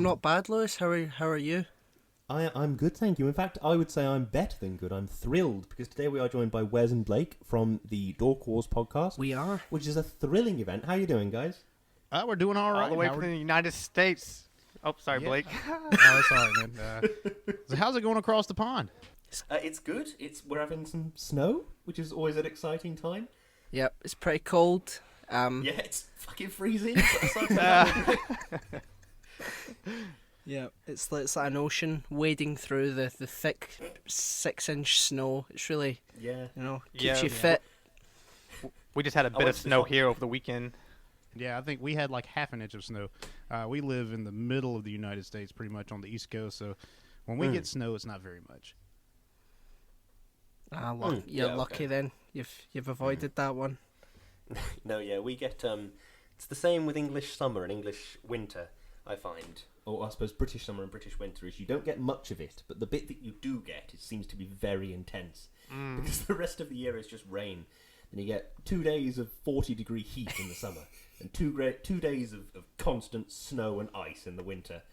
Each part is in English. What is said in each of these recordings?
not bad, Lewis. How are you? I'm good, thank you. In fact, I would say I'm better than good. I'm thrilled because today we are joined by Wes and Blake from the Dork Wars podcast. We are. Which is a thrilling event. How are you doing, guys? We're doing all right. All the way from the United States. Oh, sorry, Yeah. Blake. Oh, it's all right, man. So how's it going across the pond? It's good. We're having some snow, which is always an exciting time. Yep, it's pretty cold. Yeah, it's fucking freezing. But aside from that, Yeah, it's like an ocean wading through the thick 6-inch snow. It's really, yeah. keeps you fit. We just had a bit of snow here over the weekend. Yeah, I think we had like half an inch of snow. We live in the middle of the United States, pretty much on the East Coast, so when we get snow, it's not very much. You're yeah, lucky okay. then. You've avoided that one. No, yeah, we get it's the same with English summer and English winter, I find. Or I suppose British summer and British winter is you don't get much of it, but the bit that you do get, it seems to be very intense. Because the rest of the year is just rain. Then you get 2 days of 40-degree heat in the summer, and 2 days of constant snow and ice in the winter.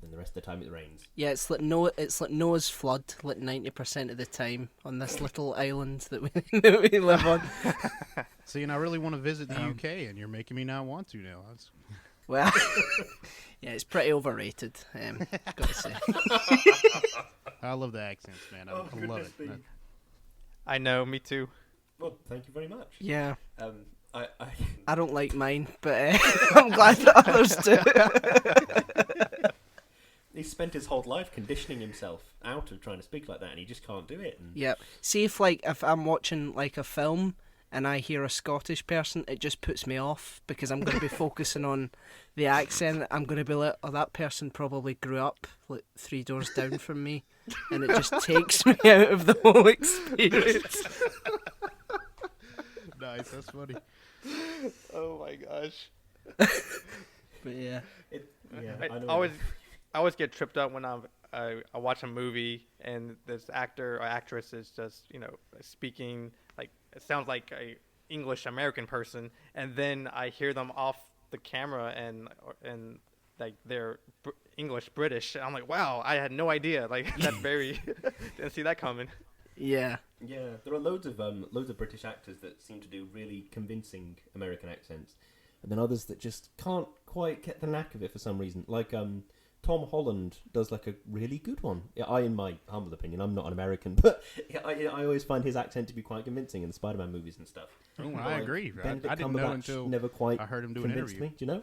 And the rest of the time it rains. Yeah, it's like Noah's flood, like 90% of the time on this little island that we live on. See, and I really want to visit the UK, and you're making me not want to now. Well, yeah, it's pretty overrated. Got to say. I love the accents, man. I love it. I know, me too. Well, thank you very much. Yeah. I don't like mine, but I'm glad that others do. He spent his whole life conditioning himself out of trying to speak like that, and he just can't do it. And... Yep. See if I'm watching like a film and I hear a Scottish person, it just puts me off because I'm going to be focusing on the accent. I'm going to be like, oh, that person probably grew up like 3 doors down from me, and it just takes me out of the whole experience. Nice, that's funny. Oh my gosh. But yeah. I always get tripped up when I watch a movie and this actor or actress is just, speaking like it sounds like a English American person, and then I hear them off the camera and like they're English British. And I'm like, wow, I had no idea. Like that's very didn't see that coming. Yeah. Yeah, there are loads of British actors that seem to do really convincing American accents, and then others that just can't quite get the knack of it for some reason. Like Tom Holland does like a really good one. Yeah, in my humble opinion, I'm not an American, but I always find his accent to be quite convincing in the Spider-Man movies and stuff. Oh, I agree. Benedict I didn't know Cumberbatch until never quite I heard him do an convinced interview. me. Do you know?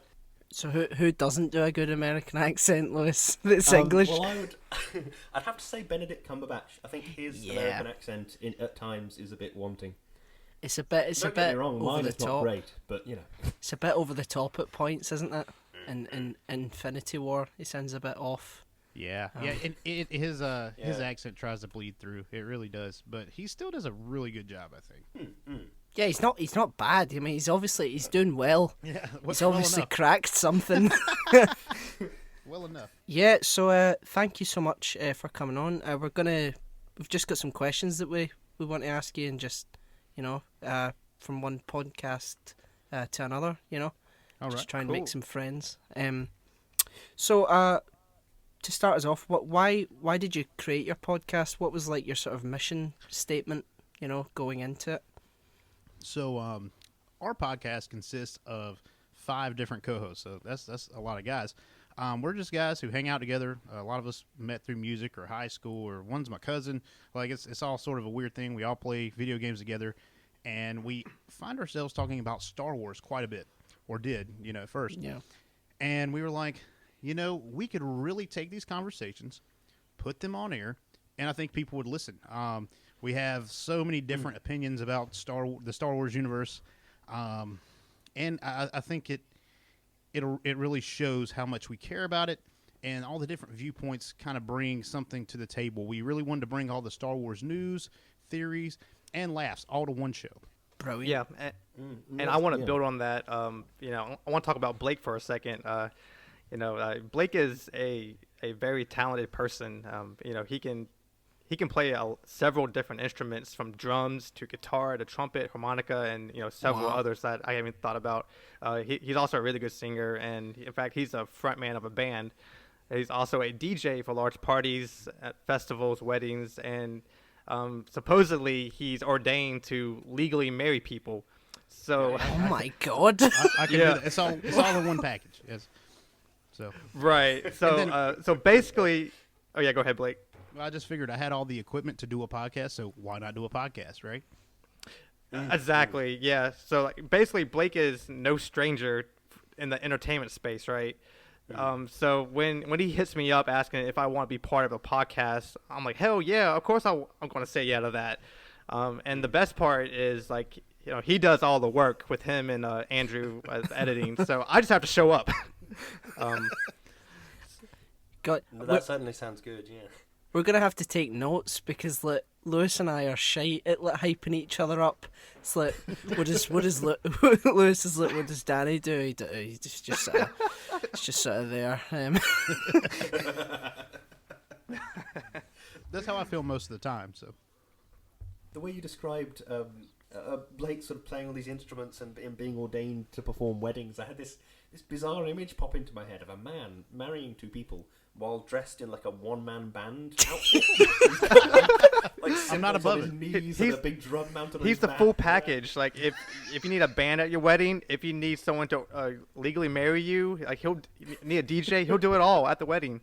So who doesn't do a good American accent, Lewis? That's English. Well, I'd have to say Benedict Cumberbatch. I think his American accent at times is a bit wanting. It's a bit Don't get me wrong, over mine the is top. not great, but It's a bit over the top at points, isn't it? In Infinity War, he sounds a bit off. Yeah, and his accent tries to bleed through. It really does, but he still does a really good job, I think. Yeah, he's not bad. I mean, he's doing well. Yeah, He's obviously cracked something. Well enough. Yeah, so thank you so much for coming on. We've just got some questions that we want to ask you, and just from one podcast to another, All just right, try and cool. make some friends. So to start us off, why did you create your podcast? What was like your sort of mission statement, going into it? So our podcast consists of 5 different co-hosts, so that's a lot of guys. We're just guys who hang out together. A lot of us met through music or high school, or one's my cousin. Like it's all sort of a weird thing. We all play video games together, and we find ourselves talking about Star Wars quite a bit, or did, at first. Yeah. And we were like, we could really take these conversations, put them on air, and I think people would listen. We have so many different opinions about the Star Wars universe, and I think it really shows how much we care about it, and all the different viewpoints kind of bring something to the table. We really wanted to bring all the Star Wars news, theories, and laughs all to one show. Brilliant. Yeah, and I want to build on that. I want to talk about Blake for a second. Blake is a very talented person. He can play several different instruments, from drums to guitar to trumpet, harmonica, and several others that I haven't thought about. He's also a really good singer, and in fact, he's a front man of a band. He's also a DJ for large parties, at festivals, weddings, and supposedly he's ordained to legally marry people. So, Oh my god. I can do that. It's all in one package. Yes. So right. So, so basically, oh yeah, go ahead, Blake. I just figured I had all the equipment to do a podcast, so why not do a podcast, right? Exactly. Yeah. So like, basically, Blake is no stranger in the entertainment space, right? So when he hits me up asking if I want to be part of a podcast, I'm like, hell yeah, of course I'm going to say yeah to that. And the best part is like, he does all the work with him and Andrew editing, so I just have to show up. That certainly sounds good. Yeah. We're gonna have to take notes because like Lewis and I are shy at like hyping each other up. It's like what does Lewis is like what does Danny do? He's just sort of there. That's how I feel most of the time. So The way you described Blake sort of playing all these instruments and being ordained to perform weddings, I had this bizarre image pop into my head of a man marrying two people while dressed in like a one-man band outfit. Like I'm not above on his knees and a big drum mounted on He's his the back. full package. Like if you need a band at your wedding, if you need someone to legally marry you, like he'll need a DJ, he'll do it all at the wedding.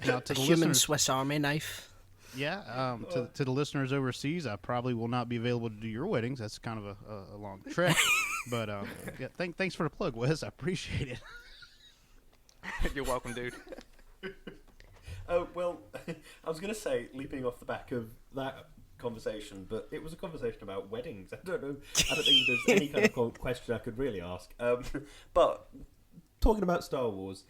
now to A the human listeners, Swiss Army knife. yeah, to the listeners overseas, I probably will not be available to do your weddings. That's kind of a long trek, but yeah, thanks for the plug, Wes. I appreciate it. You're welcome, dude. Oh, well, I was going to say, leaping off the back of that conversation, but it was a conversation about weddings. I don't think there's any kind of question I could really ask. But talking about Star Wars,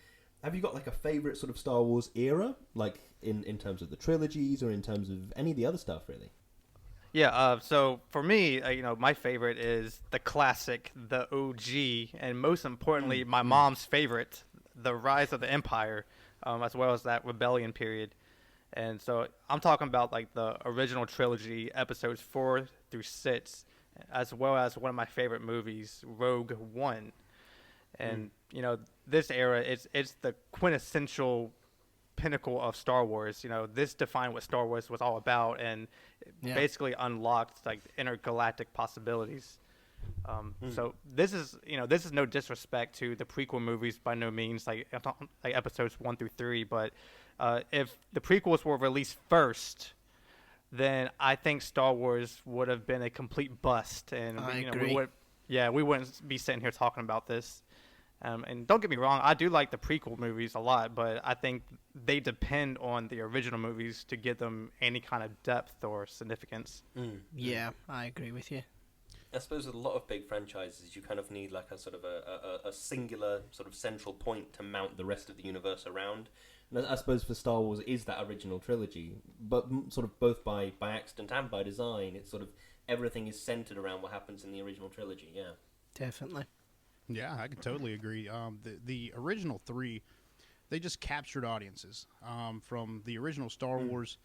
have you got like a favourite sort of Star Wars era? Like in terms of the trilogies or in terms of any of the other stuff, really? Yeah, so for me, my favorite is the classic, the OG, and most importantly, my mom's favorite, the Rise of the Empire, as well as that Rebellion period. And so I'm talking about like the original trilogy, episodes 4 through 6, as well as one of my favorite movies, Rogue One. And this era, it's the quintessential pinnacle of Star Wars. This defined what Star Wars was all about, and basically unlocked like intergalactic possibilities. So this is no disrespect to the prequel movies by no means, like episodes 1 through 3, but if the prequels were released first, then I think Star Wars would have been a complete bust, and I agree. we wouldn't be sitting here talking about this. And don't get me wrong, I do like the prequel movies a lot, but I think they depend on the original movies to give them any kind of depth or significance. Yeah, I agree with you. I suppose with a lot of big franchises, you kind of need like a sort of a singular sort of central point to mount the rest of the universe around. And I suppose for Star Wars is that original trilogy, but sort of both by accident and by design. It's sort of everything is centered around what happens in the original trilogy. Yeah, Definitely. Yeah, I can totally agree. The original 3, they just captured audiences from the original Star Wars.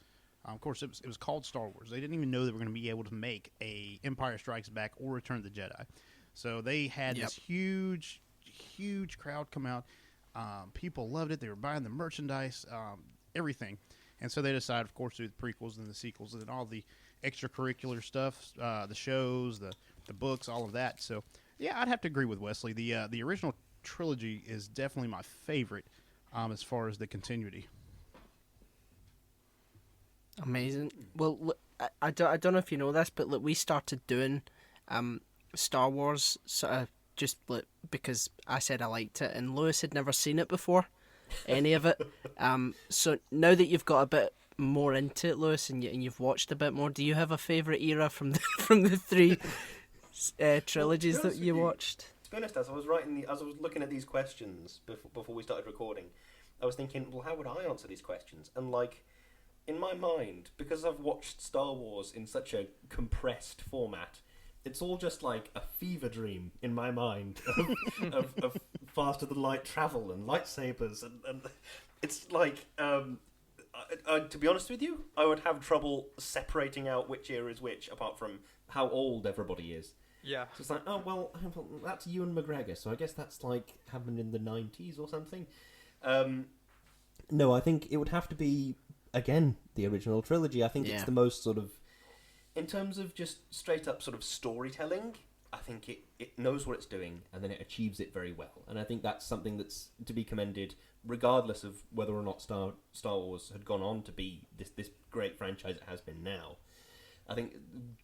Of course, it was called Star Wars. They didn't even know they were going to be able to make a Empire Strikes Back or Return of the Jedi. So they had this huge crowd come out. People loved it. They were buying the merchandise, everything. And so they decided, of course, to do the prequels and the sequels and all the extracurricular stuff, the shows, the books, all of that. So, yeah, I'd have to agree with Wesley. The original trilogy is definitely my favorite as far as the continuity. Amazing. Well, look, I don't know if you know this, but look, we started doing Star Wars sort of just like, because I said I liked it, and Lewis had never seen it before, any of it. So now that you've got a bit more into it, Lewis, and you've watched a bit more, do you have a favourite era from the 3 trilogies that you watched? To be honest, as I was looking at these questions before we started recording, I was thinking, well, how would I answer these questions? And like, in my mind, because I've watched Star Wars in such a compressed format, it's all just like a fever dream in my mind of faster than light travel and lightsabers, and it's like, to be honest with you, I would have trouble separating out which era is which, apart from how old everybody is. Yeah. So it's like, oh, well, that's Ewan McGregor, so I guess that's like happened in the 90s or something. No, I think it would have to be, again, the original trilogy. I think it's the most sort of, in terms of just straight up sort of storytelling, I think it knows what it's doing, and then it achieves it very well. And I think that's something that's to be commended, regardless of whether or not Star Wars had gone on to be this great franchise it has been now. I think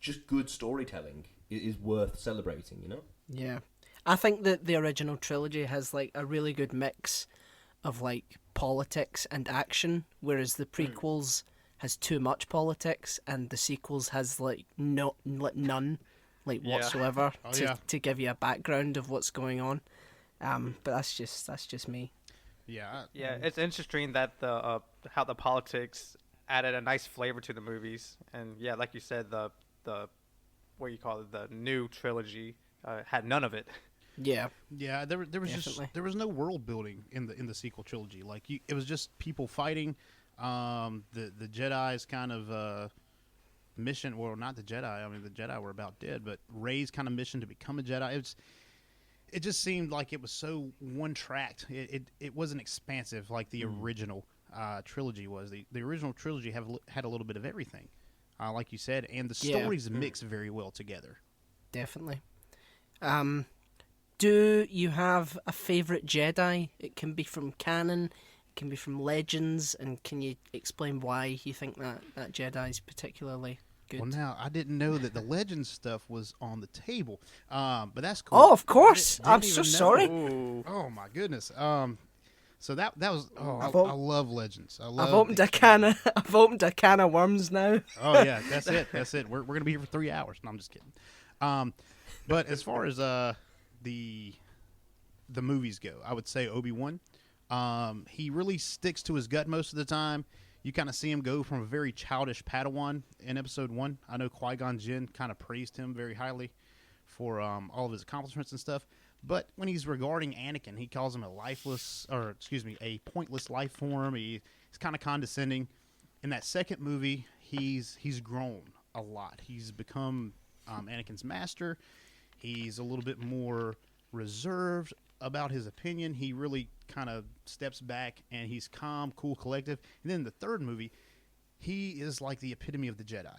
just good storytelling is worth celebrating, you know? Yeah. I think that the original trilogy has like a really good mix of like politics and action, whereas the prequels has too much politics and the sequels has like none whatsoever to give you a background of what's going on. But that's just me. Yeah. It's interesting that the how the politics added a nice flavor to the movies, and like you said, the what you call it, the new trilogy had none of it. Yeah. There was no world building in the sequel trilogy. Like it was just people fighting. The Jedi's kind of mission. Well, not the Jedi. I mean, the Jedi were about dead, but Rey's kind of mission to become a Jedi. It just seemed like it was so one-tracked. It wasn't expansive like the original trilogy was. The original trilogy had a little bit of everything, like you said, and the stories mix very well together. Definitely. Do you have a favorite Jedi? It can be from canon, it can be from Legends, and can you explain why you think that Jedi is particularly good? Well, now I didn't know that the Legends stuff was on the table, but that's cool. Oh, of course. I'm Didn't so even know. sorry. Ooh. Oh my goodness. So that was. I love Legends. I've opened a can of worms now. Oh yeah, that's it. We're gonna be here for 3 hours. No, I'm just kidding. But as far as the movies go, I would say Obi-Wan. He really sticks to his gut most of the time. You kind of see him go from a very childish Padawan in Episode 1. I know Qui-Gon Jinn kind of praised him very highly for all of his accomplishments and stuff. But when he's regarding Anakin, he calls him a pointless life form. He's kind of condescending. In that second movie, he's grown a lot. He's become Anakin's master. He's a little bit more reserved about his opinion. He really kind of steps back, and he's calm, cool, collective. And then in the third movie, he is like the epitome of the Jedi.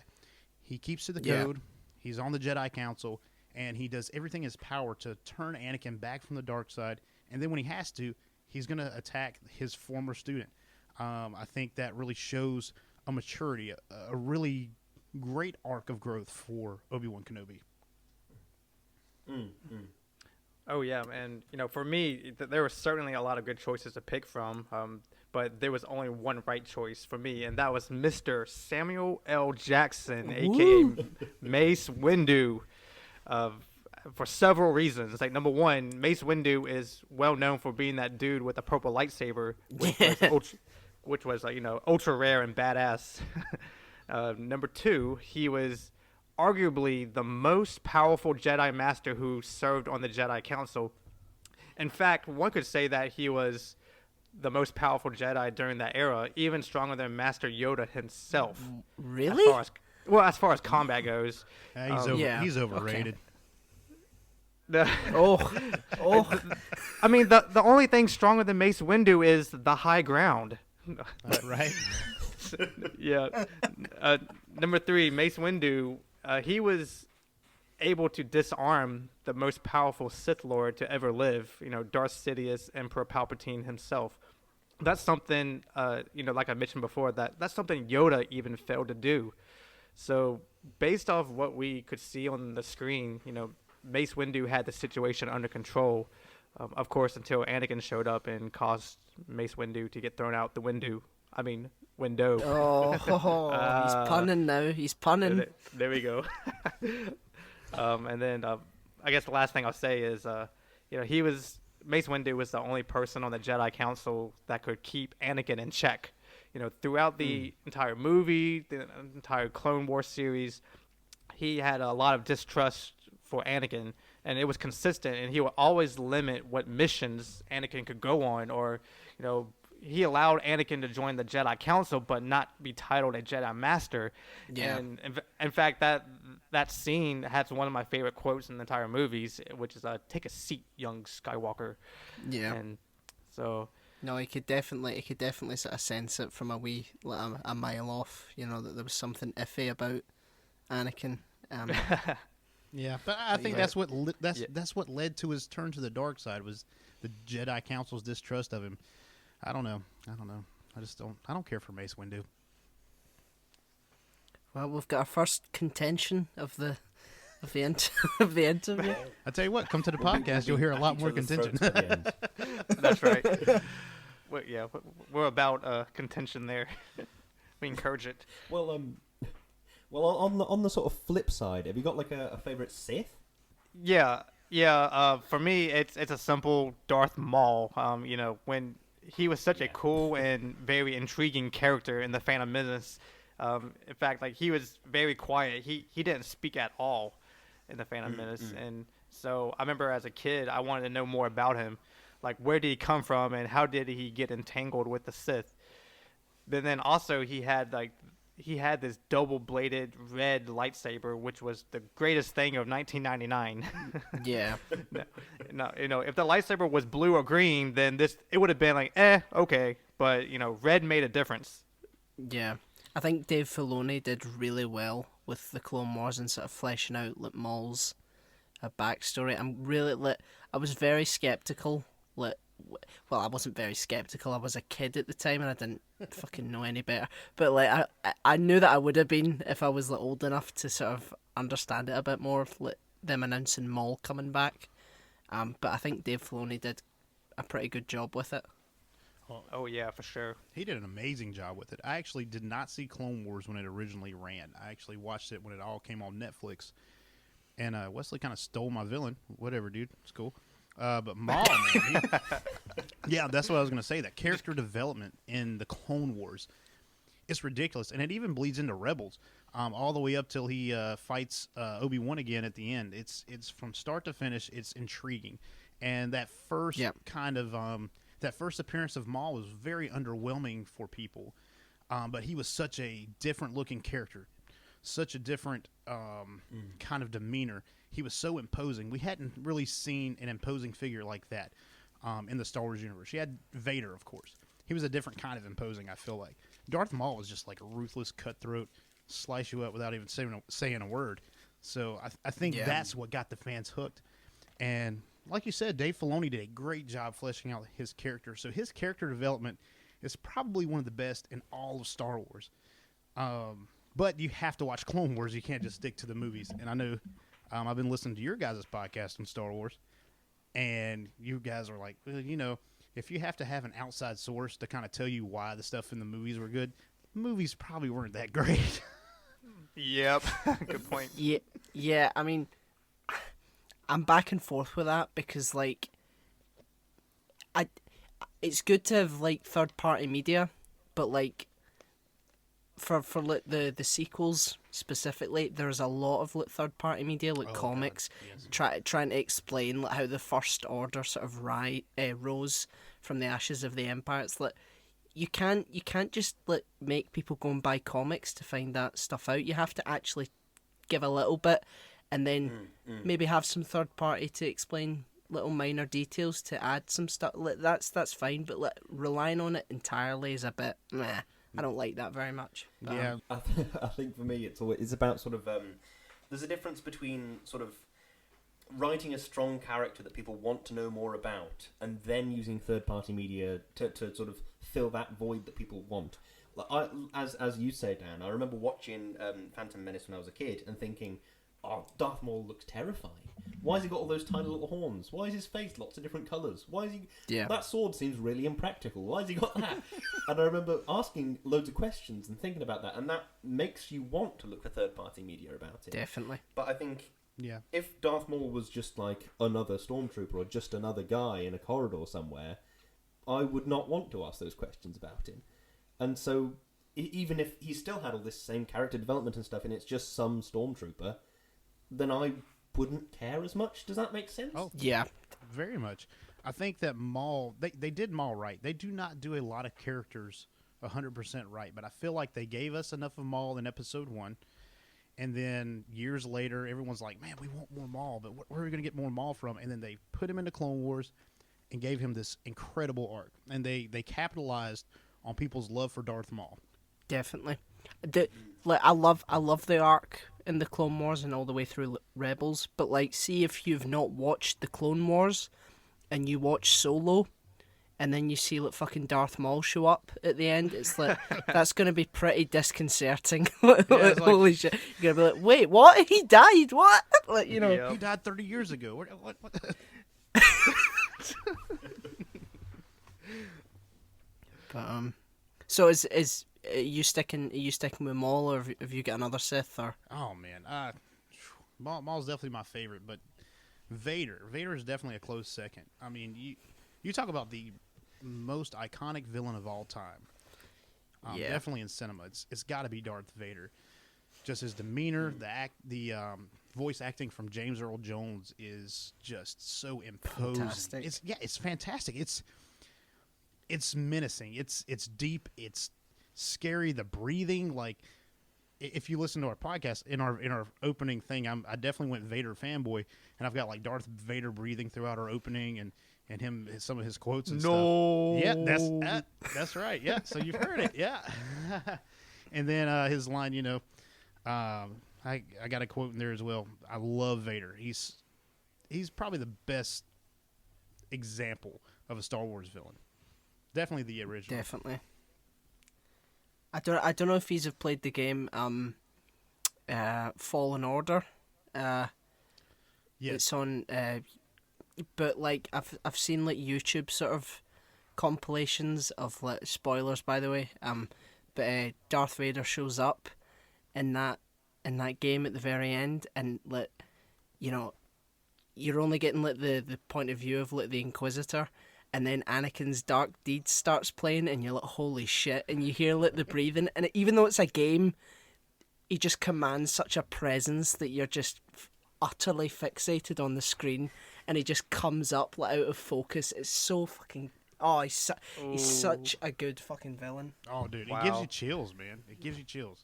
He keeps to the code. He's on the Jedi Council, and he does everything in his power to turn Anakin back from the dark side. And then when he has to, he's going to attack his former student. I think that really shows a maturity, a really great arc of growth for Obi-Wan Kenobi. Oh yeah, and for me, there were certainly a lot of good choices to pick from, but there was only one right choice for me, and that was Mr. Samuel L. Jackson, aka Mace Windu, for several reasons. Like, number one, Mace Windu is well known for being that dude with a purple lightsaber, which was ultra rare and badass. Number two, he was arguably the most powerful Jedi Master who served on the Jedi Council. In fact, one could say that he was the most powerful Jedi during that era, even stronger than Master Yoda himself. Really? As far as combat goes. He's overrated. Okay. I mean, the only thing stronger than Mace Windu is the high ground. Right? Yeah. Number three, Mace Windu. He was able to disarm the most powerful Sith Lord to ever live, Darth Sidious, Emperor Palpatine himself. That's something, like I mentioned before, that's something Yoda even failed to do. So based off what we could see on the screen, Mace Windu had the situation under control, of course, until Anakin showed up and caused Mace Windu to get thrown out the window. Oh, he's punning now. He's punning. There we go. And then I guess the last thing I'll say is, Mace Windu was the only person on the Jedi Council that could keep Anakin in check. Throughout the entire movie, the entire Clone Wars series, he had a lot of distrust for Anakin, and it was consistent. And he would always limit what missions Anakin could go on, or he allowed Anakin to join the Jedi Council, but not be titled a Jedi Master. Yeah. And in fact, that scene has one of my favorite quotes in the entire movies, which is "Take a seat, young Skywalker." Yeah. And so, No, he could definitely sort of sense it from a mile off. You know that there was something iffy about Anakin. Yeah, but I think yeah. that's what that's what led to his turn to the dark side was the Jedi Council's distrust of him. I don't know. I don't care for Mace Windu. Well, we've got our first contention of the of the interview. I tell you what, come to the podcast, you'll hear a lot more contention. That's right. We're about contention there. We encourage it. Well, on the sort of flip side, have you got like a favorite Sith? Yeah. For me, it's a simple Darth Maul. When he was such a cool and very intriguing character in the Phantom Menace. In fact, like he was very quiet. He didn't speak at all in the Phantom Menace, and so I remember as a kid, I wanted to know more about him. Like, where did he come from, and how did he get entangled with the Sith? But then also he had this double-bladed red lightsaber, which was the greatest thing of 1999. Yeah. No, if the lightsaber was blue or green, then it would have been like, okay. But red made a difference. Yeah. I think Dave Filoni did really well with the Clone Wars and sort of fleshing out Maul's backstory. I was very skeptical. Well, I wasn't very skeptical. I was a kid at the time and I didn't fucking know any better. But I knew that I would have been if I was old enough to sort of understand it a bit more. Them announcing Maul coming back. But I think Dave Filoni did a pretty good job with it. Oh yeah, for sure. He did an amazing job with it. I actually did not see Clone Wars when it originally ran. I actually watched it when it all came on Netflix. And Wesley kind of stole my villain. Whatever, dude. It's cool. But Maul, man. Yeah, that's what I was going to say. That character development in the Clone Wars is ridiculous. And it even bleeds into Rebels. All the way up till he fights Obi-Wan again at the end. It's from start to finish, it's intriguing. And that first that first appearance of Maul was very underwhelming for people. But he was such a different-looking character. Such a different kind of demeanor. He was so imposing. We hadn't really seen an imposing figure like that in the Star Wars universe. You had Vader, of course. He was a different kind of imposing, I feel like. Darth Maul was just like a ruthless cutthroat, slice you up without even saying a word. So I think that's what got the fans hooked. And like you said, Dave Filoni did a great job fleshing out his character. So his character development is probably one of the best in all of Star Wars. But you have to watch Clone Wars. You can't just stick to the movies. And I know I've been listening to your guys' podcast on Star Wars, and you guys are like, well, if you have to have an outside source to kind of tell you why the stuff in the movies were good, the movies probably weren't that great. Yep. Good point. Yeah. I mean, I'm back and forth with that because, it's good to have third-party media, but for the sequels specifically, there's a lot of third-party media, comics, yes. trying to explain how the First Order sort of rose from the ashes of the Empire. It's you can't just make people go and buy comics to find that stuff out. You have to actually give a little bit, and then maybe have some third party to explain little minor details to add some stuff. That's fine, but relying on it entirely is a bit meh. I don't like that very much. Yeah, I think for me it's about sort of there's a difference between sort of writing a strong character that people want to know more about, and then using third-party media to sort of fill that void that people want. As you say, Dan, I remember watching Phantom Menace when I was a kid and thinking, oh, Darth Maul looks terrifying. Why has he got all those tiny little horns? Why is his face lots of different colours? Why is he... Yeah. That sword seems really impractical. Why has he got that? And I remember asking loads of questions and thinking about that, and that makes you want to look for third-party media about it. Definitely. But I think... Yeah. If Darth Maul was just like another stormtrooper or just another guy in a corridor somewhere, I would not want to ask those questions about him. And so, even if he still had all this same character development and stuff, and it's just some stormtrooper, then I wouldn't care as much. Does that make sense? Oh, yeah, very much. I think that Maul, they did Maul right. They do not do a lot of characters 100% right, but I feel like they gave us enough of Maul in Episode 1. And then years later, everyone's like, man, we want more Maul, but where are we going to get more Maul from? And then they put him into Clone Wars, and gave him this incredible arc. And they capitalized on people's love for Darth Maul. Definitely. I love the arc in the Clone Wars and all the way through Rebels. But like, see if you've not watched the Clone Wars, and you watch Solo, and then you see like fucking Darth Maul show up at the end. It's like that's gonna be pretty disconcerting. Like, holy shit! You're gonna be like, wait, what? He died? What? Like, you know. Yep. He died 30 years ago. What? But so is you sticking? Are you sticking with Maul, or have you got another Sith? Or Oh man, Maul's definitely my favorite, but Vader is definitely a close second. I mean, you talk about the most iconic villain of all time. Yeah. Definitely in cinema, it's got to be Darth Vader. Just his demeanor, the voice acting from James Earl Jones is just so imposing. Fantastic. It's fantastic. It's menacing. It's deep. It's scary. The breathing, like if you listen to our podcast in our opening thing, I definitely went Vader fanboy, and I've got like Darth Vader breathing throughout our opening and him some of his quotes and stuff. Yeah, that's right. Yeah, so you've heard it. Yeah, and then his line, I got a quote in there as well. I love Vader. He's probably the best example of a Star Wars villain. Definitely the original. definitely. I don't know if he's have played the game Fallen Order. Yes. It's on, but like I've seen like YouTube sort of compilations of like spoilers, by the way. But Darth Vader shows up in that game at the very end, and like, you're only getting like the point of view of like the Inquisitor. And then Anakin's Dark Deeds starts playing, and you're like, holy shit. And you hear like the breathing. And even though it's a game, he just commands such a presence that you're just utterly fixated on the screen. And he just comes up like out of focus. It's so fucking... Oh, he's such a good fucking villain. Oh, dude. Wow. It gives you chills, man. It gives you chills.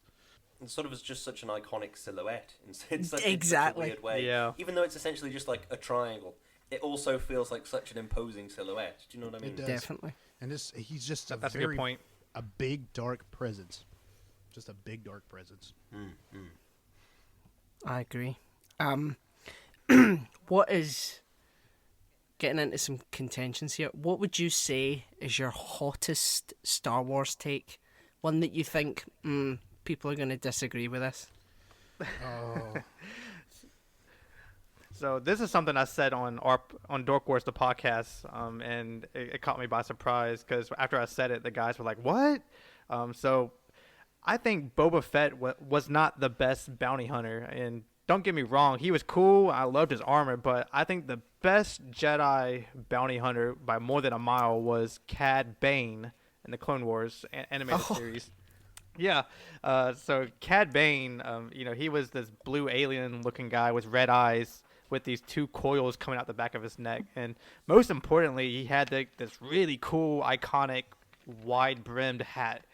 And sort of is just such an iconic silhouette in such Exactly. a weird way. Yeah. Even though it's essentially just like a triangle, it also feels like such an imposing silhouette. Do you know what I mean? It does. Definitely. And he's just That's a good point. a big dark presence. Just a big dark presence. I agree. What is... Getting into some contentions here, what would you say is your hottest Star Wars take? One that you think, people are going to disagree with us? Oh. So this is something I said on Dork Wars, the podcast, and it caught me by surprise because after I said it, the guys were like, "What?" So I think Boba Fett was not the best bounty hunter, and don't get me wrong, he was cool. I loved his armor, but I think the best Jedi bounty hunter by more than a mile was Cad Bane in the Clone Wars animated series. Yeah, so Cad Bane, he was this blue alien-looking guy with red eyes, with these two coils coming out the back of his neck. And most importantly, he had this really cool, iconic, wide-brimmed hat.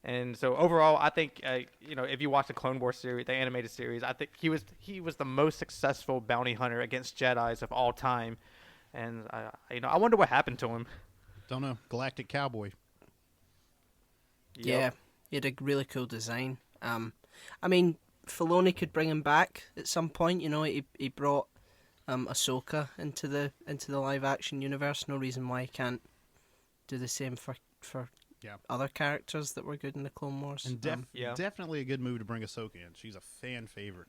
And so overall, I think, if you watch the Clone Wars series, the animated series, I think he was the most successful bounty hunter against Jedis of all time. And, I wonder what happened to him. Don't know. Galactic Cowboy. Yep. Yeah, he had a really cool design. I mean, Filoni could bring him back at some point. He brought Ahsoka into the live action universe. No reason why he can't do the same for other characters that were good in the Clone Wars. And definitely a good move to bring Ahsoka in. She's a fan favorite.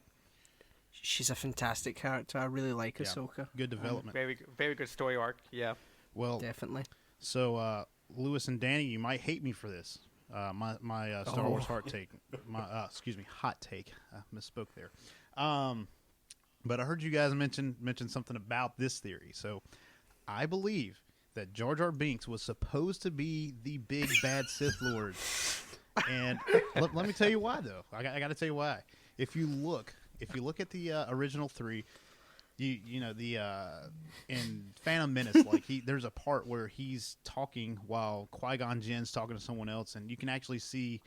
She's a fantastic character. I really like Ahsoka. Good development. Very, very good story arc. Yeah. Well, Definitely. so Lewis and Danny, you might hate me for this. My Star Wars hot take. Hot take. Misspoke there. But I heard you guys mention something about this theory. So I believe that Jar Jar Binks was supposed to be the big bad Sith Lord. And let me tell you why, though. I got to tell you why. If you look at the original three, in Phantom Menace, there's a part where he's talking while Qui-Gon Jinn's talking to someone else, and you can actually see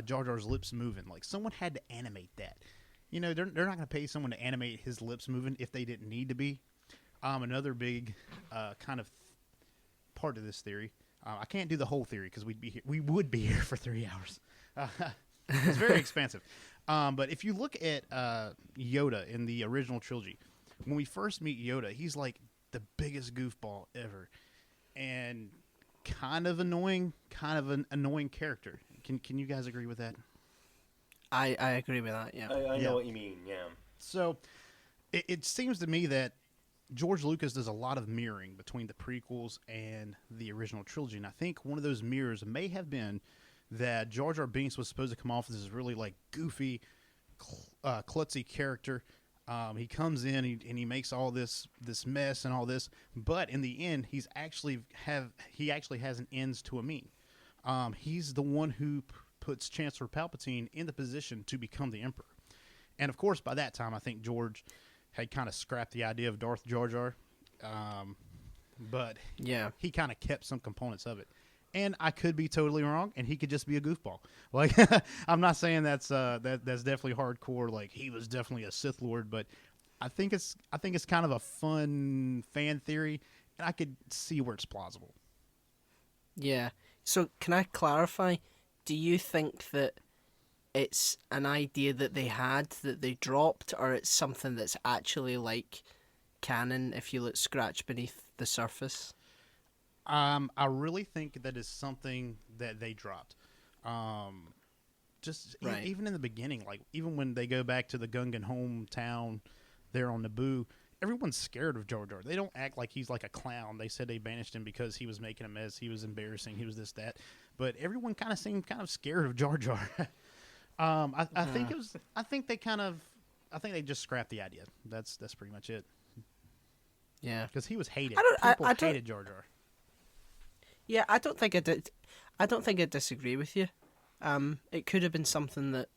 Jar Jar's lips moving. Like someone had to animate that. They're not going to pay someone to animate his lips moving if they didn't need to be. Another big kind of part of this theory. I can't do the whole theory because we would be here for 3 hours. It's very expensive. But if you look at Yoda in the original trilogy, when we first meet Yoda, he's like the biggest goofball ever, and kind of annoying character. Can you guys agree with that? I agree with that. Yeah. I know what you mean. Yeah. So it seems to me that George Lucas does a lot of mirroring between the prequels and the original trilogy, and I think one of those mirrors may have been that Jar Jar Binks was supposed to come off as this really like goofy, klutzy character. He comes in and he makes all this mess and all this, but in the end, he actually has an ends to a mean. He's the one who puts Chancellor Palpatine in the position to become the Emperor, and of course, by that time, I think George had kind of scrapped the idea of Darth Jar Jar, but Yeah. he kind of kept some components of it. And I could be totally wrong, and he could just be a goofball. Like, I'm not saying that's definitely hardcore. Like, he was definitely a Sith Lord, but I think it's kind of a fun fan theory, and I could see where it's plausible. Yeah. So can I clarify? Do you think that it's an idea that they had that they dropped, or it's something that's actually like canon if you scratch beneath the surface? I really think that is something that they dropped. Right. Even in the beginning, like even when they go back to the Gungan hometown there on Naboo, everyone's scared of Jar Jar. They don't act like he's like a clown. They said they banished him because he was making a mess. He was embarrassing. He was this, that. But everyone kind of seemed kind of scared of Jar Jar. I think it was. I think they just scrapped the idea. That's pretty much it. Yeah. Because he was hated. I People don't- hated Jar Jar. Yeah, I don't think I did. I don't think I disagree with you. It could have been something that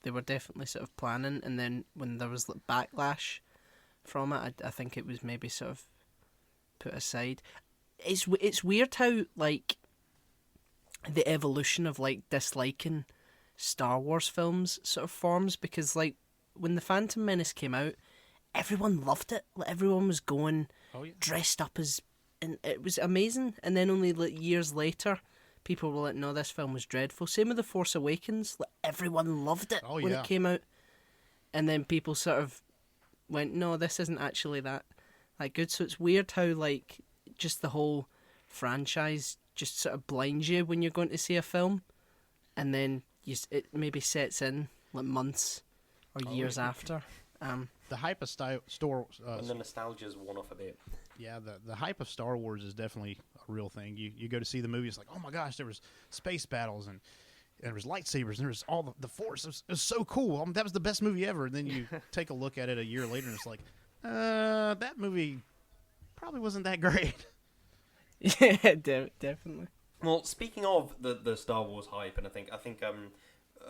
they were definitely sort of planning, and then when there was like backlash from it, I think it was maybe sort of put aside. It's weird how like the evolution of like disliking Star Wars films sort of forms, because like when the Phantom Menace came out, everyone loved it. Like, everyone was going dressed up as, and it was amazing. And then only like years later, people were like, "No, this film was dreadful." Same with The Force Awakens. Like, everyone loved it when it came out, and then people sort of went, "No, this isn't actually that good." So it's weird how like just the whole franchise just sort of blinds you when you're going to see a film, and then it maybe sets in like months or years after. The hype of And the nostalgia's worn off a bit. Yeah, the hype of Star Wars is definitely a real thing. You go to see the movie, it's like, oh my gosh, there was space battles and there was lightsabers and there was all the Force. It was so cool. That was the best movie ever. And then you take a look at it a year later and it's like, that movie probably wasn't that great. Yeah, definitely. Well, speaking of the Star Wars hype, and I think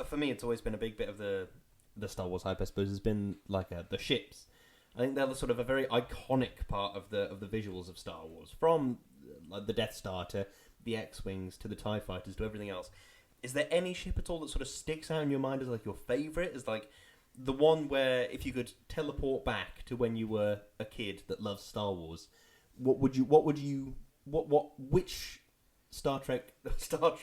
for me it's always been a big bit of the Star Wars hype, I suppose, has been like the ships. I think they're sort of a very iconic part of the visuals of Star Wars, from like the Death Star to the X-Wings to the TIE Fighters to everything else. Is there any ship at all that sort of sticks out in your mind as like your favourite? Is like the one where if you could teleport back to when you were a kid that loves Star Wars, which Star Trek,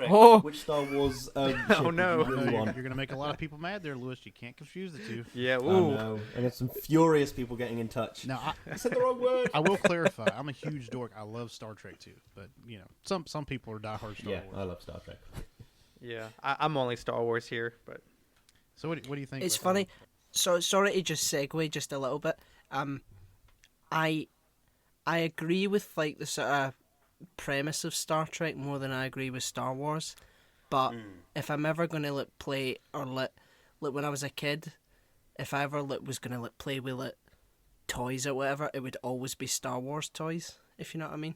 Oh. which Star Wars ship Oh, no. would you really want? You're going to make a lot of people mad there, Lewis. You can't confuse the two. Yeah. Oh Ooh. no, I got some furious people getting in touch. Now, I said the wrong word. I will clarify. I'm a huge dork. I love Star Trek too, but you know, some people are diehard Star Yeah, Wars. I love Star Trek. Yeah. I'm only Star Wars here, but So what do you think? It's about funny. So sorry to just segue just a little bit. I agree with like the sort of premise of Star Trek more than I agree with Star Wars. But if I'm ever gonna play or when I was a kid, if I ever was gonna play with toys or whatever, it would always be Star Wars toys. If you know what I mean.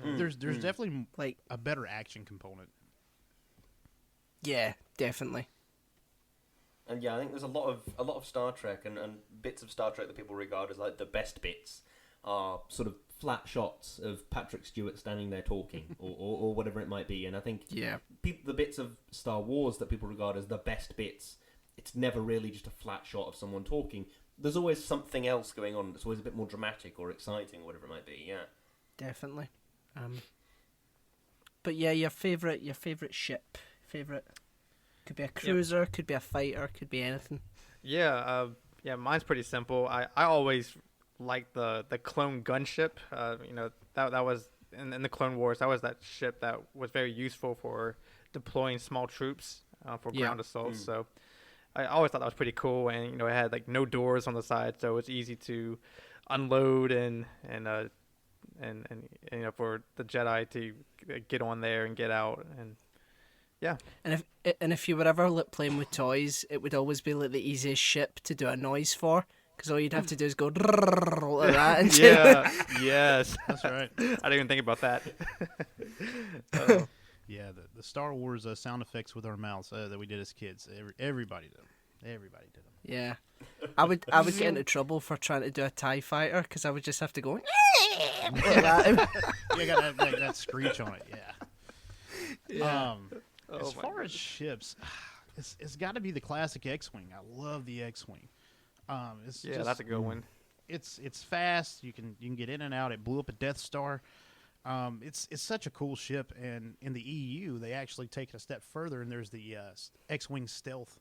There's definitely Like, a better action component. yeah, definitely. And yeah, I think there's a lot of Star Trek and bits of Star Trek that people regard as like the best bits are sort of flat shots of Patrick Stewart standing there talking or whatever it might be. And I think Yeah. the bits of Star Wars that people regard as the best bits, it's never really just a flat shot of someone talking. There's always something else going on that's always a bit more dramatic or exciting or whatever it might be. Yeah. Definitely. But yeah, your favorite ship, favorite could be a cruiser, could be a fighter, could be anything. Yeah, mine's pretty simple. I always liked the clone gunship. That was in the Clone Wars. That was that ship that was very useful for deploying small troops for ground assaults. So I always thought that was pretty cool, and it had like no doors on the side, so it's easy to unload and for the Jedi to get on there and get out. And yeah. And if you were ever playing with toys, it would always be like the easiest ship to do a noise for, because all you'd have to do is go like that. And yeah, yes, That's right. I didn't even think about that. Yeah, the Star Wars sound effects with our mouths that we did as kids. Everybody did them. Everybody did them. Yeah, I would get into trouble for trying to do a TIE fighter, because I would just have to go like that. You got that screech on it. Yeah. Oh As my far as ships, it's got to be the classic X-wing. I love the X-wing. That's a good one. It's fast. You can get in and out. It blew up a Death Star. It's such a cool ship. And in the EU, they actually take it a step further, and there's the X-wing stealth.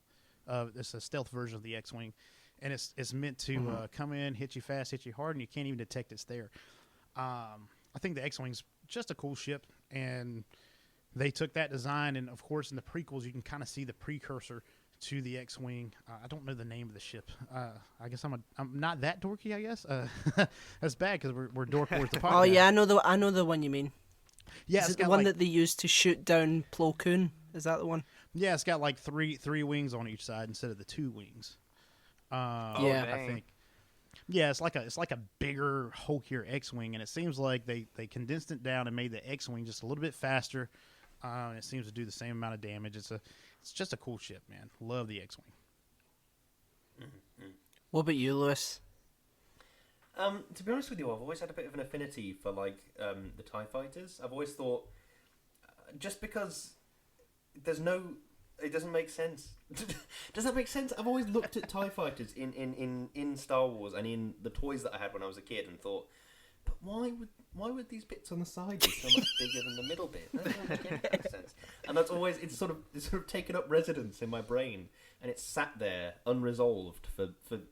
It's a stealth version of the X-wing, and it's meant to come in, hit you fast, hit you hard, and you can't even detect it's there. I think the X-wing's just a cool ship, and they took that design, and of course in the prequels you can kind of see the precursor to the X-wing. I don't know the name of the ship. I guess I'm not that dorky. I guess that's bad because we're Dork Wars the podcast. Oh yeah, I know the one you mean. Yeah, Is it's it the got one that they used to shoot down Plo Koon? Is that the one? Yeah, it's got like three wings on each side instead of the 2 wings. Yeah, I think. Yeah, it's like a bigger, hulkier X-wing, and it seems like they condensed it down and made the X-wing just a little bit faster. And it seems to do the same amount of damage. It's just a cool ship, man. Love the X-wing. What about you, Lewis? To be honest with you, I've always had a bit of an affinity for the TIE fighters. I've always thought, just because it doesn't make sense. Does that make sense? I've always looked at TIE fighters in Star Wars and in the toys that I had when I was a kid and thought, but why would these bits on the side be so much bigger than the middle bit? That doesn't make sense. And that's always it's sort of taken up residence in my brain, and it's sat there unresolved for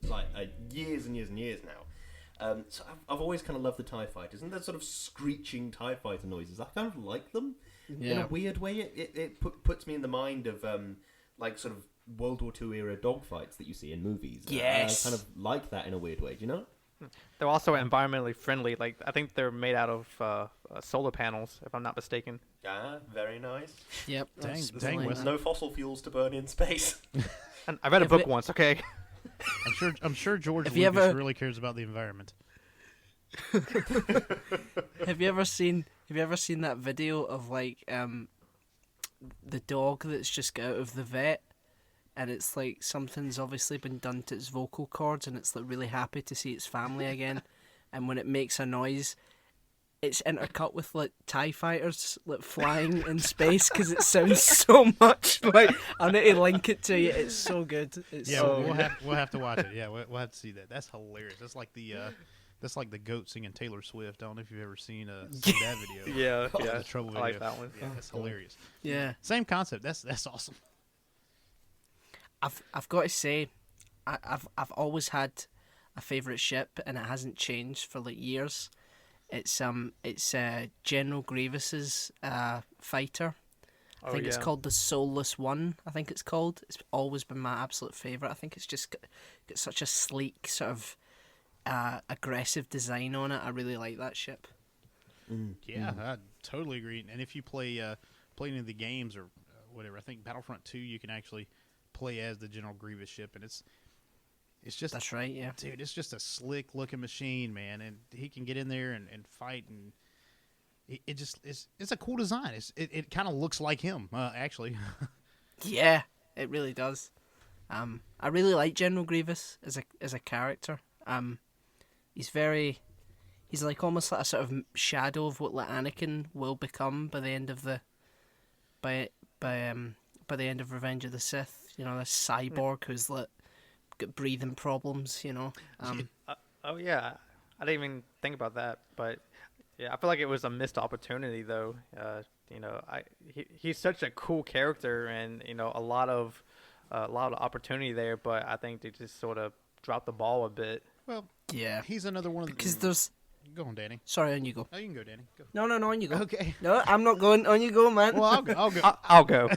like years and years and years now. So I've always kind of loved the TIE fighters, and the sort of screeching TIE fighter noises. I kind of like them in a weird way. It puts me in the mind of like sort of World War II era dogfights that you see in movies. Yes, I kind of like that in a weird way. Do you know? They're also environmentally friendly. Like I think they're made out of solar panels, if I'm not mistaken. Ah, very nice. Yep. Dang, Wes. No fossil fuels to burn in space. And I read a book once. Okay. I'm sure George Have you Lucas really cares about the environment. Have you ever seen that video of like the dog that's just got out of the vet, and it's like something's obviously been done to its vocal cords, and it's like really happy to see its family again, and when it makes a noise, it's intercut with like TIE fighters like flying in space because it sounds so much like. I need to link it to you. It's so good. We'll have to watch it. Yeah, we'll have to see that. That's hilarious. That's like the goat singing Taylor Swift. I don't know if you've ever seen that video. Yeah, The Trouble video. I like that one. Yeah, that's hilarious. Yeah, same concept. That's awesome. I've got to say, I've always had a favorite ship, and it hasn't changed for like years. It's General Grievous's fighter. I think it's called the Soulless One. I think it's called. It's always been my absolute favorite. I think it's just got such a sleek sort of aggressive design on it. I really like that ship. Yeah, I totally agree. And if you play any of the games or whatever, I think Battlefront 2, you can actually play as the General Grievous ship, and it's just that's right, yeah, dude. It's just a slick looking machine, man, and he can get in there and fight, and it's a cool design. It kind of looks like him, actually. Yeah, it really does. I really like General Grievous as a character. He's like almost like a sort of shadow of what like Anakin will become by the end of by the end of Revenge of the Sith. You know, this cyborg who's like got breathing problems. You know. Oh yeah, I didn't even think about that. But Yeah, I feel like it was a missed opportunity, though. He's such a cool character, and a lot of opportunity there. But I think they just sort of dropped the ball a bit. Well, Yeah, he's another one of the. because there's. Go on, Danny. Sorry, on you go. Oh, you can go, Danny. Go. No, on you go. Okay. No, I'm not going. On you go, man. Well, I'll go. I'll go. I'll go.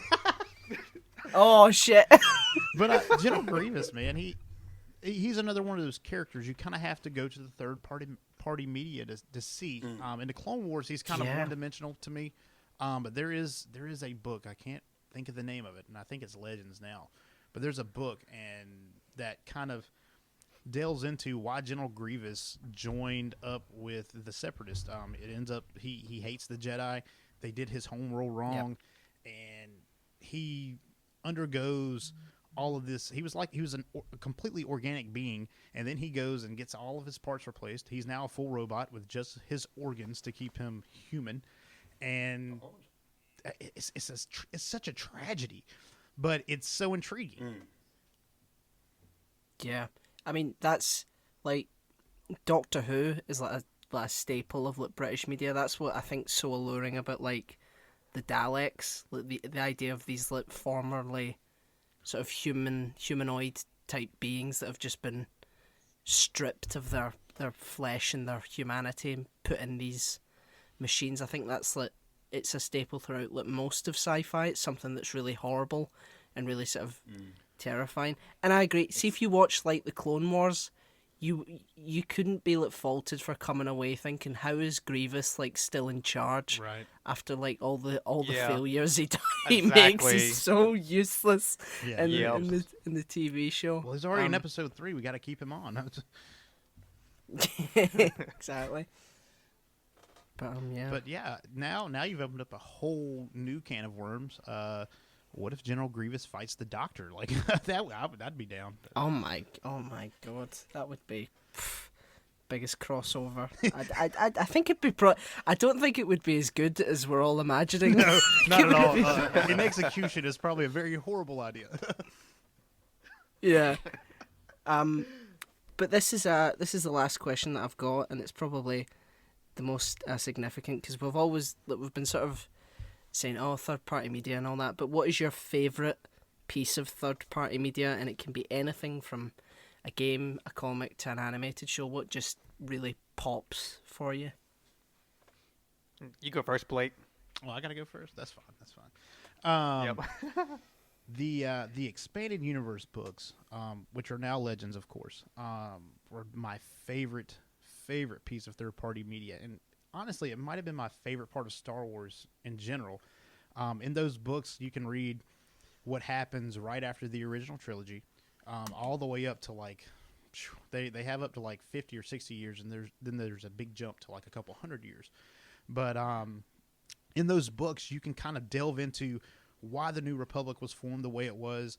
Oh shit. But General Grievous, man, he's another one of those characters you kind of have to go to the third party media to see. In the Clone Wars, he's kind of one dimensional to me. But there is a book, I can't think of the name of it, and I think it's Legends now. But there's a book and that kind of delves into why General Grievous joined up with the Separatists. It ends up he hates the Jedi. They did his homeworld wrong, and he undergoes all of this. He was a completely organic being, and then he goes and gets all of his parts replaced. He's now a full robot with just his organs to keep him human, and it's such a tragedy, but it's so intriguing. Yeah, I mean that's like Doctor Who is like a staple of like British media. That's what I think so alluring about like the Daleks, like the idea of these like formerly sort of humanoid type beings that have just been stripped of their flesh and their humanity and put in these machines. I think that's like it's a staple throughout like most of sci-fi. It's something that's really horrible and really sort of terrifying. And I agree. See, if you watch like the Clone Wars, you couldn't be like faulted for coming away thinking, how is Grievous like still in charge after like all the failures he makes? He's so useless in the TV show. Well, he's already in episode 3. We got to keep him on. Exactly. But now you've opened up a whole new can of worms. What if General Grievous fights the Doctor? Like I'd be down. Oh my god, that would be biggest crossover. I think it'd be I don't think it would be as good as we're all imagining. No, not at all. In execution, is probably a very horrible idea. Yeah. But this is the last question that I've got, and it's probably the most significant because we've been sort of saying, oh, third-party media and all that, but what is your favourite piece of third-party media? And it can be anything from a game, a comic, to an animated show. What just really pops for you? You go first, Blake. Well, I gotta go first? That's fine. Yep. The expanded universe books, which are now Legends, of course, were my favorite piece of third-party media. And honestly, it might have been my favorite part of Star Wars in general. In those books, you can read what happens right after the original trilogy, all the way up to like they have up to like 50 or 60 years, and there's a big jump to like a couple hundred years. But in those books, you can kind of delve into why the New Republic was formed the way it was,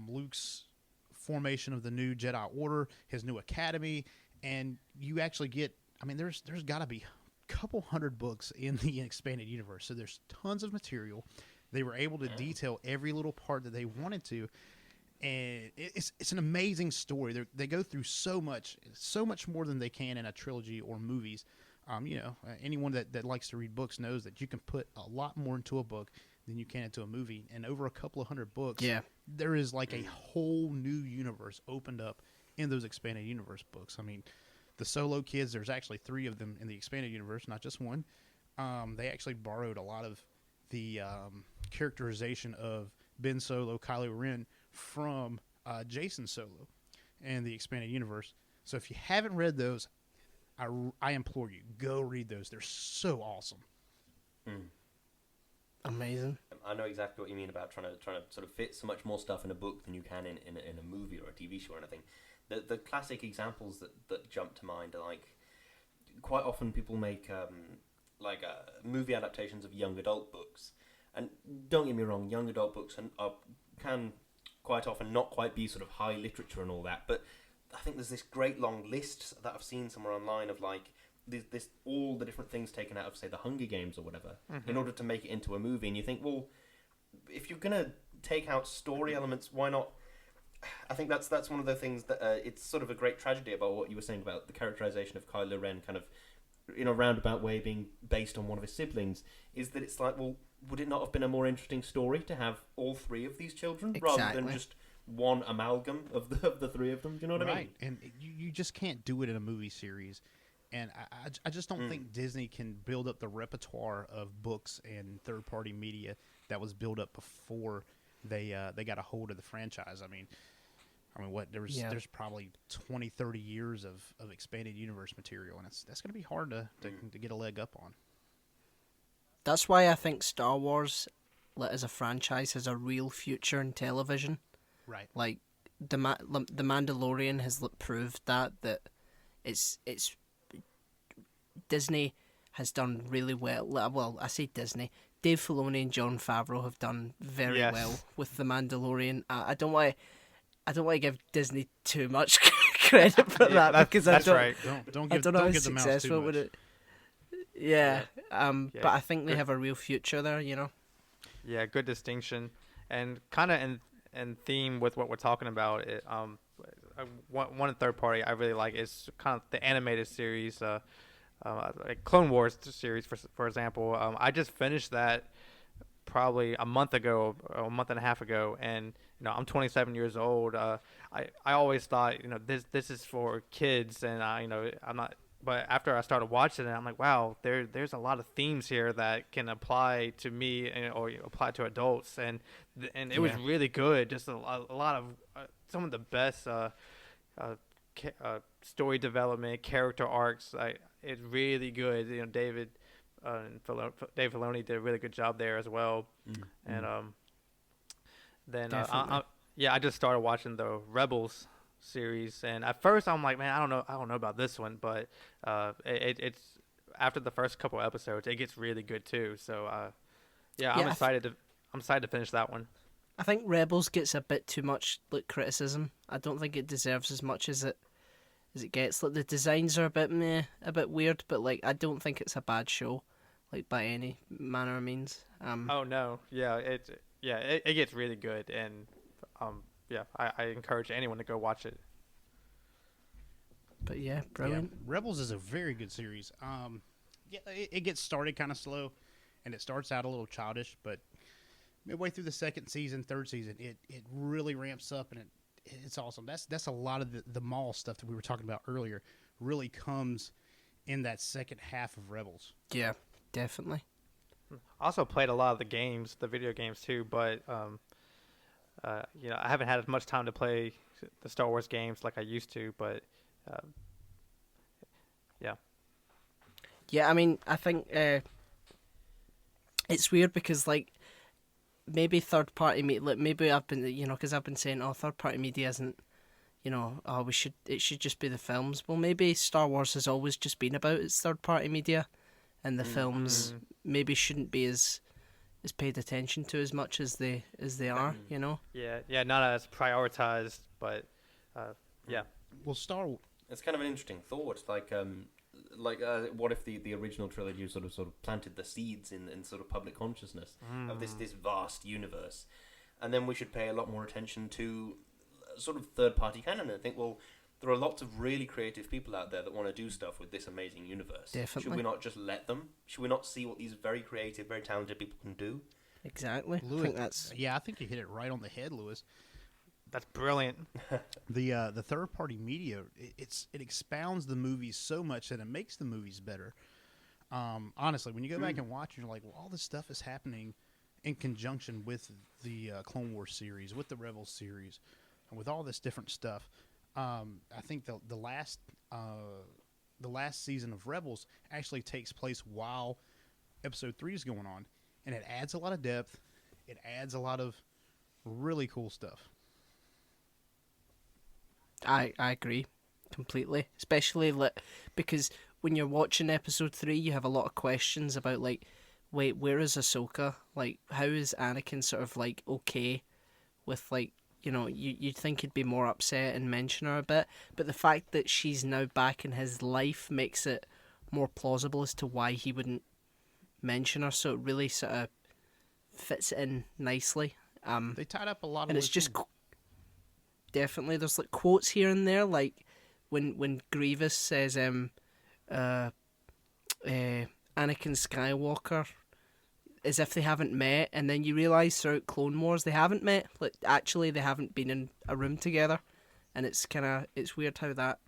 Luke's formation of the new Jedi Order, his new academy, and you actually get. I mean, there's got to be couple hundred books in the expanded universe, so there's tons of material. They were able to detail every little part that they wanted to, and it's an amazing story. They go through so much more than they can in a trilogy or movies. Anyone that likes to read books knows that you can put a lot more into a book than you can into a movie, and over a couple of hundred books, there is like a whole new universe opened up in those expanded universe books. I mean, the Solo kids, there's actually 3 of them in the expanded universe, not just one. They actually borrowed a lot of the characterization of Ben Solo, Kylo Ren from Jason Solo in the expanded universe. So if you haven't read those, I implore you, go read those. They're so awesome. Amazing. I know exactly what you mean about trying to sort of fit so much more stuff in a book than you can in a movie or a TV show or anything. The classic examples that jump to mind are like quite often people make movie adaptations of young adult books, and don't get me wrong, young adult books can quite often not quite be sort of high literature and all that, but I think there's this great long list that I've seen somewhere online of like this all the different things taken out of say the Hunger Games or whatever in order to make it into a movie, and you think, well, if you're gonna take out story elements, why not? I think that's one of the things that it's sort of a great tragedy about what you were saying about the characterization of Kylo Ren kind of in a roundabout way, being based on one of his siblings, is that it's like, well, would it not have been a more interesting story to have all three of these children rather than just one amalgam of the three of them? Do you know what I mean? Right, and you just can't do it in a movie series. And I just don't think Disney can build up the repertoire of books and third-party media that was built up before they got a hold of the franchise. I mean, what there's probably 20, 30 years of expanded universe material, and that's going to be hard to get a leg up on. That's why I think Star Wars, as a franchise, has a real future in television. Right. Like the Mandalorian has proved that it's Disney has done really well. Well, I say Disney. Dave Filoni and Jon Favreau have done very well with The Mandalorian. I don't want to give Disney too much credit for that because that's right. Don't I give don't know how the mouse successful too would much. it. Yeah. But I think they have a real future there. You know. Yeah, good distinction, and kind of in theme with what we're talking about. One third party I really like is kind of the animated series. Like Clone Wars series, for example. I just finished that probably a month ago, or a month and a half ago, and I'm 27 years old. I always thought this is for kids, and I'm not. But after I started watching it, I'm like, wow, there's a lot of themes here that can apply to me or apply to adults, and it was really good. Just a lot of some of the best story development, character arcs. It's really good. Dave Filoni did a really good job there as well. And then I just started watching the Rebels series, and at first I'm like, man, I don't know about this one, but it's after the first couple episodes, it gets really good too. So I'm excited to finish that one. I think Rebels gets a bit too much criticism. I don't think it deserves as much as it gets. Like the designs are a bit meh, a bit weird, but I don't think it's a bad show, by any manner of means. Oh no, it gets really good, and I encourage anyone to go watch it. But yeah, brilliant. Yeah, Rebels is a very good series. It gets started kind of slow, and it starts out a little childish, but midway through the second season, third season, it really ramps up, and it's awesome. That's a lot of the Maul stuff that we were talking about earlier really comes in that second half of Rebels. Yeah, definitely. I also played a lot of the video games too, but I haven't had as much time to play the Star Wars games like I used to, but yeah. Yeah, I mean, I think it's weird because maybe third party media, maybe I've been because I've been saying third party media isn't it should just be the films. Well, maybe Star Wars has always just been about its third party media, and the films maybe shouldn't be as paid attention to as much as they are. Yeah, not as prioritized, but yeah. Well, it's kind of an interesting thought. What if the original trilogy sort of planted the seeds in sort of public consciousness of this vast universe, and then we should pay a lot more attention to sort of third party canon and think, well, there are lots of really creative people out there that want to do stuff with this amazing universe. Definitely. Should we not just let them? Should we not see what these very creative, very talented people can do? Exactly. Lewis, I think you hit it right on the head, Lewis. That's brilliant. The third party media, it expounds the movies so much that it makes the movies better. Honestly, when you go back and watch, you're like, well, all this stuff is happening in conjunction with the Clone Wars series, with the Rebels series, and with all this different stuff. I think the last season of Rebels actually takes place while Episode 3 is going on, and it adds a lot of depth. It adds a lot of really cool stuff. I agree completely, especially because when you're watching Episode 3, you have a lot of questions about wait, where is Ahsoka? How is Anakin sort of okay with you'd think he'd be more upset and mention her a bit, but the fact that she's now back in his life makes it more plausible as to why he wouldn't mention her. So it really sort of fits in nicely. They tied up a lot of, and it's just definitely there's quotes here and there, when Grievous says Anakin Skywalker as if they haven't met, and then you realise throughout Clone Wars they haven't met. Like, actually, they haven't been in a room together, and it's weird how that,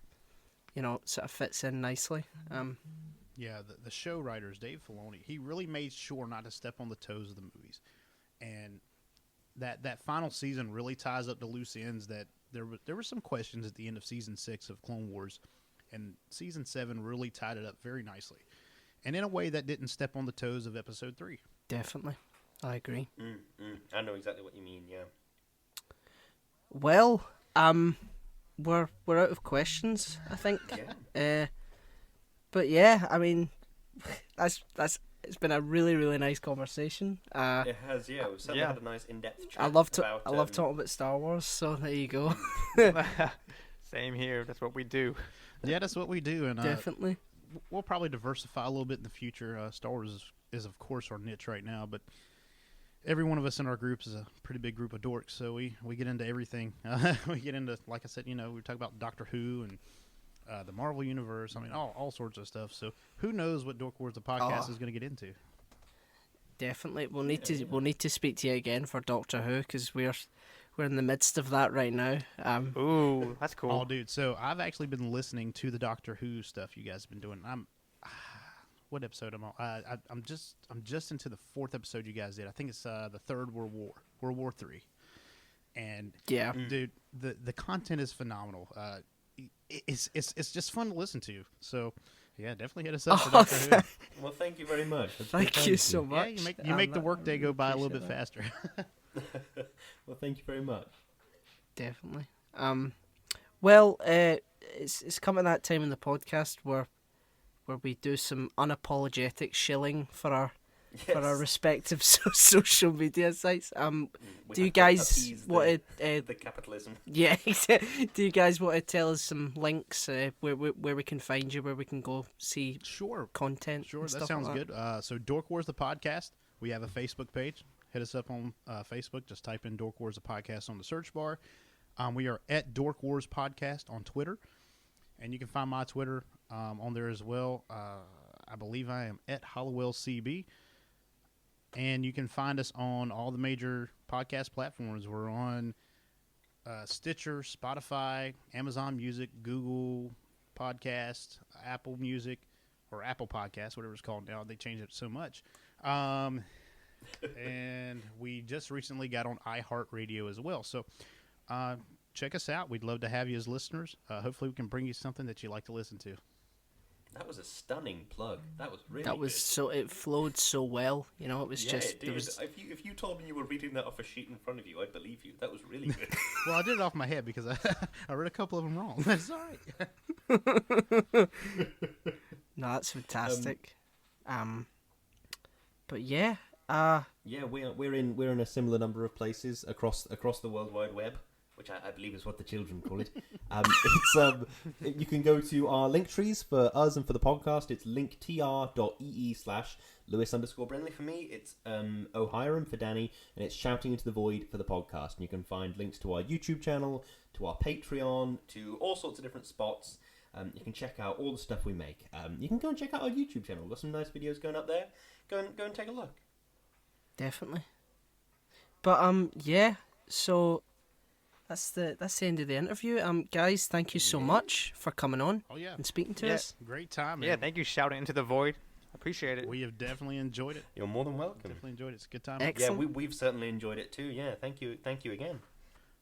sort of fits in nicely. Yeah, the show writers, Dave Filoni, he really made sure not to step on the toes of the movies, and that final season really ties up the loose ends. That there were some questions at the end of season 6 of Clone Wars, and season 7 really tied it up very nicely, and in a way that didn't step on the toes of episode 3. Definitely, I agree. I know exactly what you mean. Yeah. Well, we're out of questions, I think. Yeah. But yeah, I mean, that's it's been a really, really nice conversation. It has, yeah. We've certainly had a nice in-depth chat. I love about, talking about Star Wars, so there you go. Same here. That's what we do. Yeah, that's what we do, and Definitely. We'll probably diversify a little bit in the future. Star Wars is of course our niche right now, but every one of us in our groups is a pretty big group of dorks, so we get into everything. We get into, like I said, we talk about Doctor Who and the Marvel Universe. I mean, all sorts of stuff. So who knows what Dork Wars the podcast is going to get into? Definitely, we'll need to speak to you again for Doctor Who, because we're in the midst of that right now. Ooh, that's cool. Oh, dude. So I've actually been listening to the Doctor Who stuff you guys have been doing. What episode am I on? I'm just into the 4th episode you guys did. I think it's the Third World War, World War III. And yeah, dude, the content is phenomenal. It's just fun to listen to. So yeah, definitely hit us up for Doctor Who. Well, thank you very much. Thank you so much. Yeah, you make the workday go by a little bit faster. Well, thank you very much. Definitely. Well, it's coming that time in the podcast where we do some unapologetic shilling for our respective social media sites. Do you guys want to the capitalism? Yeah, do you guys want to tell us some links where we can find you, where we can go see content? Sure, that stuff sounds like good. So Dork Wars the podcast. We have a Facebook page. Hit us up on Facebook. Just type in Dork Wars the podcast on the search bar. We are at Dork Wars Podcast on Twitter, and you can find my Twitter on there as well. I believe I am at HollowellCB. And you can find us on all the major podcast platforms. We're on Stitcher, Spotify, Amazon Music, Google Podcast, Apple Music, or Apple Podcast, whatever it's called now. They changed it so much. And we just recently got on iHeartRadio as well. So check us out. We'd love to have you as listeners. Hopefully we can bring you something that you like to listen to. That was a stunning plug. That was really that was good. It flowed so well. It was yeah, just it did. there was... If you told me you were reading that off a sheet in front of you, I'd believe you. That was really good. Well, I did it off my head because I read a couple of them wrong. That's all right. No, that's fantastic. But yeah, yeah, we're in a similar number of places across the World Wide Web, which I believe is what the children call it. You can go to our link trees for us and for the podcast. It's linktr.ee/Lewis_Brenley for me. It's O'Hiram for Danny, and it's Shouting Into the Void for the podcast. And you can find links to our YouTube channel, to our Patreon, to all sorts of different spots. You can check out all the stuff we make. You can go and check out our YouTube channel. We've got some nice videos going up there. Go and take a look. Definitely. But yeah, so that's the end of the interview. Guys, thank you so much for coming on and speaking to us. Great time, man. Yeah, thank you, Shouting Into the Void. Appreciate it. We have definitely enjoyed it. You're more than welcome. Definitely enjoyed it. It's a good time. Excellent. Yeah, we've certainly enjoyed it too. Yeah, thank you again.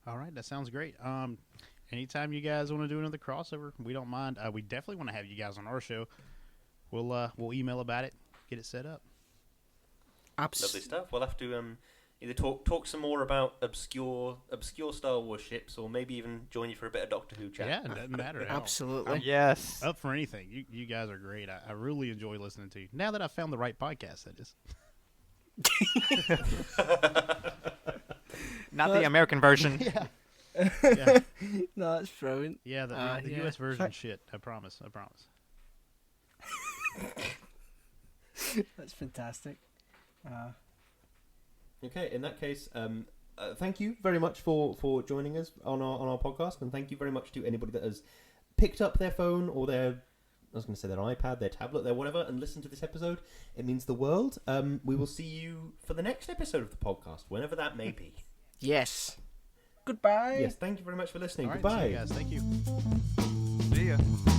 All right, that sounds great. Anytime you guys want to do another crossover, we don't mind. We definitely want to have you guys on our show. We'll email about it, get it set up. Lovely stuff. We'll have to either talk some more about obscure Star Wars ships, or maybe even join you for a bit of Doctor Who chat. Yeah, it doesn't matter. Absolutely. Yes. Up for anything. You guys are great. I really enjoy listening to you. Now that I've found the right podcast, that is. Not the American version. Yeah. No, that's brilliant. Yeah, the U.S. version shit. I promise. That's fantastic. Okay, in that case, thank you very much for joining us on our podcast, and thank you very much to anybody that has picked up their phone or their I was going to say their iPad, their tablet, their whatever, and listen to this episode. It means the world. We will see you for the next episode of the podcast, whenever that may be. Yes. Goodbye. Yes, thank you very much for listening. All right, Goodbye. see you guys. Thank you. See ya.